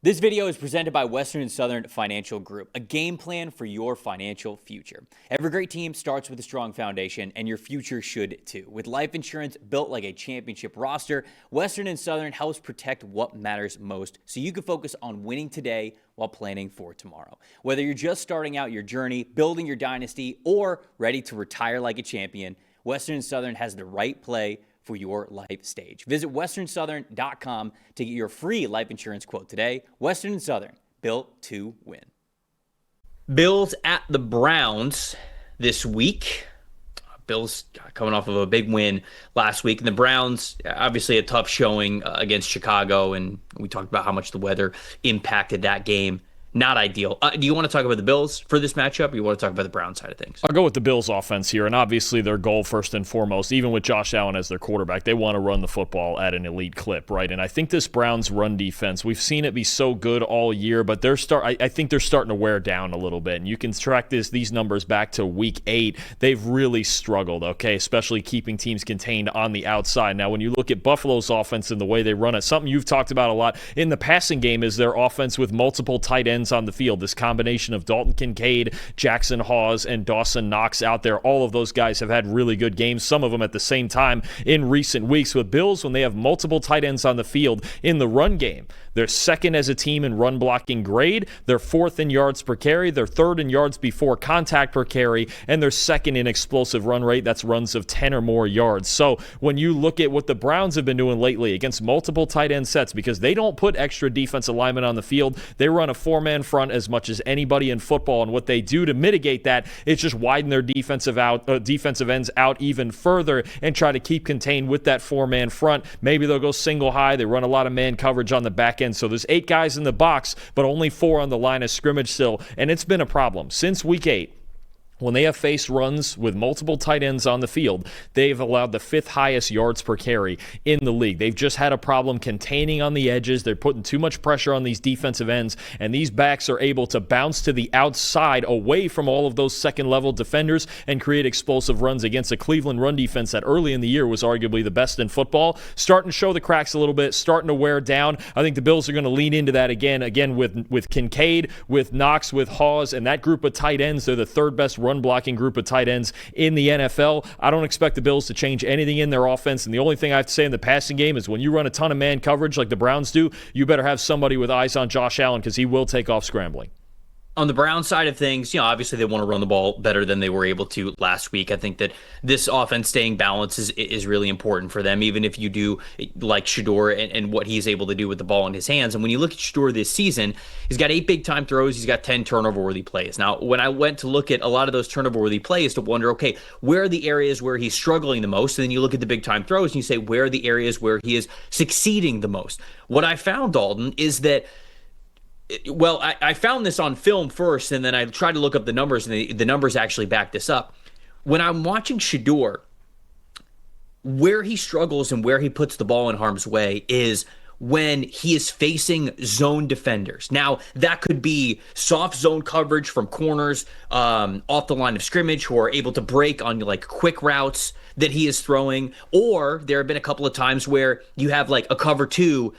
This video is presented by Western and Southern Financial Group, a game plan for your financial future. Every great team starts with a strong foundation, and your future should too. With life insurance built like a championship roster, Western and Southern helps protect what matters most so you can focus on winning today while planning for tomorrow. Whether you're just starting out your journey, building your dynasty, or ready to retire like a champion, Western and Southern has the right play for your life stage. Visit westernsouthern.com to get your free life insurance quote today. Western and Southern, built to win. Bills at the Browns this week. Bills coming off of a big win last week. And the Browns, obviously a tough showing against Chicago. And we talked about how much the weather impacted that game. Not ideal. Do you want to talk about the Bills for this matchup, or you want to talk about the Browns side of things? I'll go with the Bills offense here, and obviously their goal first and foremost, even with Josh Allen as their quarterback, they want to run the football at an elite clip, right? And I think this Browns run defense, we've seen it be so good all year, but I think they're starting to wear down a little bit. And you can track these numbers back to week 8. They've really struggled, okay, especially keeping teams contained on the outside. Now, when you look at Buffalo's offense and the way they run it, something you've talked about a lot in the passing game is their offense with multiple tight ends on the field. This combination of Dalton Kincaid, Jackson Hawes, and Dawson Knox out there, all of those guys have had really good games, some of them at the same time in recent weeks. With Bills, when they have multiple tight ends on the field in the run game, they're second as a team in run blocking grade, they're fourth in yards per carry, they're third in yards before contact per carry, and they're second in explosive run rate. That's runs of 10 or more yards. So when you look at what the Browns have been doing lately against multiple tight end sets, because they don't put extra defensive linemen on the field, they run a four-man front as much as anybody in football, and what they do to mitigate that is just widen their defensive ends out even further and try to keep contained with that four-man front. Maybe they'll go single high. They run a lot of man coverage on the back end, so there's 8 guys in the box, but only 4 on the line of scrimmage still, and it's been a problem since week 8. When they have faced runs with multiple tight ends on the field, they've allowed the 5th highest yards per carry in the league. They've just had a problem containing on the edges. They're putting too much pressure on these defensive ends, and these backs are able to bounce to the outside away from all of those second-level defenders and create explosive runs against a Cleveland run defense that early in the year was arguably the best in football. Starting to show the cracks a little bit, starting to wear down. I think the Bills are going to lean into that again with Kincaid, with Knox, with Hawes, and that group of tight ends. They're the third best run blocking group of tight ends in the NFL. I don't expect the Bills to change anything in their offense, and the only thing I have to say in the passing game is when you run a ton of man coverage like the Browns do, you better have somebody with eyes on Josh Allen because he will take off scrambling. On the Browns side of things, obviously they want to run the ball better than they were able to last week. I think that this offense staying balanced is really important for them, even if you do like Shedeur and what he's able to do with the ball in his hands. And when you look at Shedeur this season, he's got 8 big-time throws. He's got 10 turnover-worthy plays. Now, when I went to look at a lot of those turnover-worthy plays to wonder, okay, where are the areas where he's struggling the most? And then you look at the big-time throws and you say, where are the areas where he is succeeding the most? What I found, Dalton, is that I found this on film first, and then I tried to look up the numbers, and the numbers actually back this up. When I'm watching Shedeur, where he struggles and where he puts the ball in harm's way is when he is facing zone defenders. Now, that could be soft zone coverage from corners off the line of scrimmage who are able to break on like quick routes that he is throwing, or there have been a couple of times where you have like a cover 2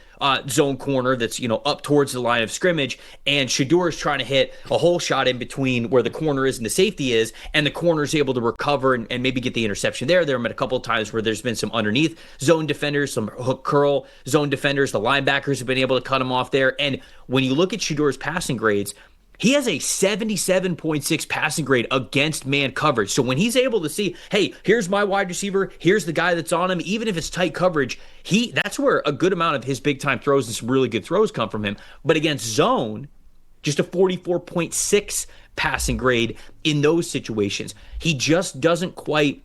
zone corner that's up towards the line of scrimmage, and Shedeur is trying to hit a hole shot in between where the corner is and the safety is, and the corner is able to recover and maybe get the interception there. There have been a couple of times where there's been some underneath zone defenders, some hook curl zone defenders. The linebackers have been able to cut him off there. And when you look at Shedeur's passing grades, he has a 77.6 passing grade against man coverage. So when he's able to see, hey, here's my wide receiver, here's the guy that's on him, even if it's tight coverage, that's where a good amount of his big-time throws and some really good throws come from him. But against zone, just a 44.6 passing grade in those situations. He just doesn't quite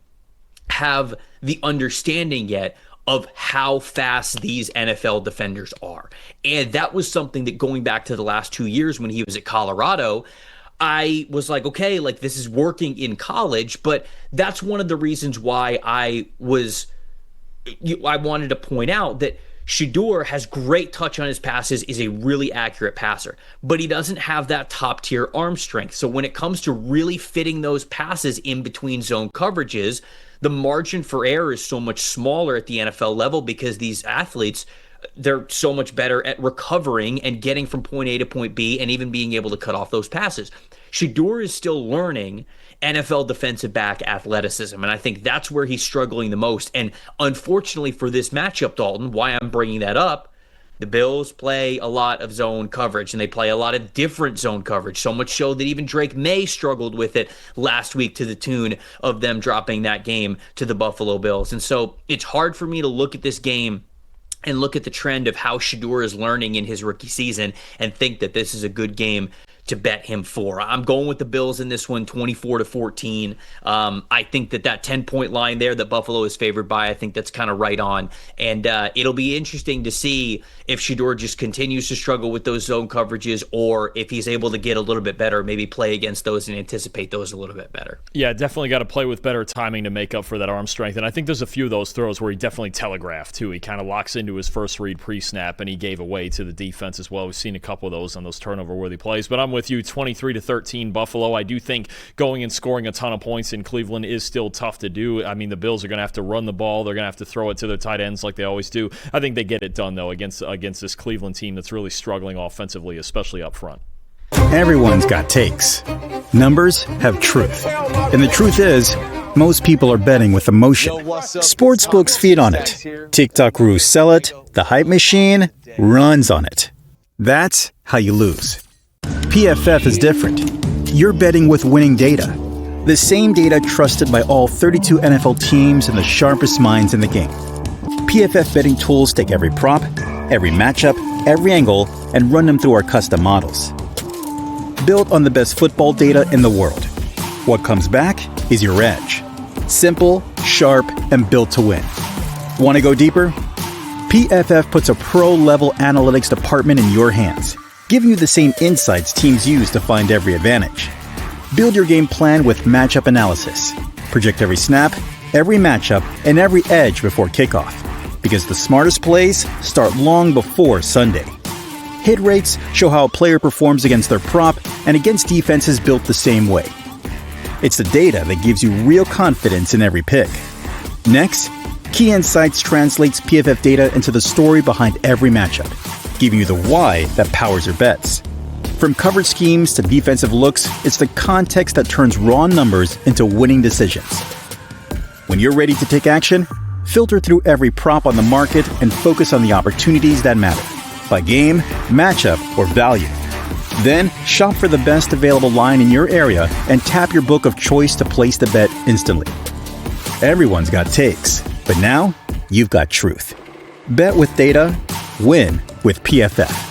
have the understanding yet of how fast these NFL defenders are. And that was something that, going back to the last 2 years when he was at Colorado, I was like, okay, like this is working in college, but that's one of the reasons why I wanted to point out that Shedeur has great touch on his passes, is a really accurate passer, but he doesn't have that top tier arm strength. So when it comes to really fitting those passes in between zone coverages, the margin for error is so much smaller at the NFL level because these athletes they're so much better at recovering and getting from point A to point B and even being able to cut off those passes. Shedeur is still learning NFL defensive back athleticism, and I think that's where he's struggling the most. And unfortunately for this matchup, Dalton, why I'm bringing that up, the Bills play a lot of zone coverage, and they play a lot of different zone coverage, so much so that even Drake May struggled with it last week to the tune of them dropping that game to the Buffalo Bills. And so it's hard for me to look at this game and look at the trend of how Shedeur is learning in his rookie season and think that this is a good game to bet him for. I'm going with the Bills in this one, 24-14. I think that 10-point line there that Buffalo is favored by, I think that's kind of right on. And it'll be interesting to see if Shedeur just continues to struggle with those zone coverages, or if he's able to get a little bit better, maybe play against those and anticipate those a little bit better. Yeah, definitely got to play with better timing to make up for that arm strength. And I think there's a few of those throws where he definitely telegraphed, too. He kind of locks into his first read pre-snap, and he gave away to the defense as well. We've seen a couple of those on those turnover-worthy plays. But I'm with you, 23-13 Buffalo. I do think going and scoring a ton of points in Cleveland is still tough to do. I mean, the Bills are going to have to run the ball. They're going to have to throw it to their tight ends like they always do. I think they get it done, though, against this Cleveland team that's really struggling offensively, especially up front. Everyone's got takes. Numbers have truth. And the truth is, most people are betting with emotion. Sportsbooks feed on it. TikTok gurus sell it. The hype machine runs on it. That's how you lose. PFF is different. You're betting with winning data. The same data trusted by all 32 NFL teams and the sharpest minds in the game. PFF betting tools take every prop, every matchup, every angle, and run them through our custom models. Built on the best football data in the world. What comes back is your edge. Simple, sharp, and built to win. Want to go deeper? PFF puts a pro-level analytics department in your hands, giving you the same insights teams use to find every advantage. Build your game plan with matchup analysis. Project every snap, every matchup, and every edge before kickoff. Because the smartest plays start long before Sunday. Hit rates show how a player performs against their prop and against defenses built the same way. It's the data that gives you real confidence in every pick. Next, Key Insights translates PFF data into the story behind every matchup, giving you the why that powers your bets. From coverage schemes to defensive looks, it's the context that turns raw numbers into winning decisions. When you're ready to take action, filter through every prop on the market and focus on the opportunities that matter, by game, matchup, or value. Then, shop for the best available line in your area and tap your book of choice to place the bet instantly. Everyone's got takes, but now you've got truth. Bet with data, win with PFF.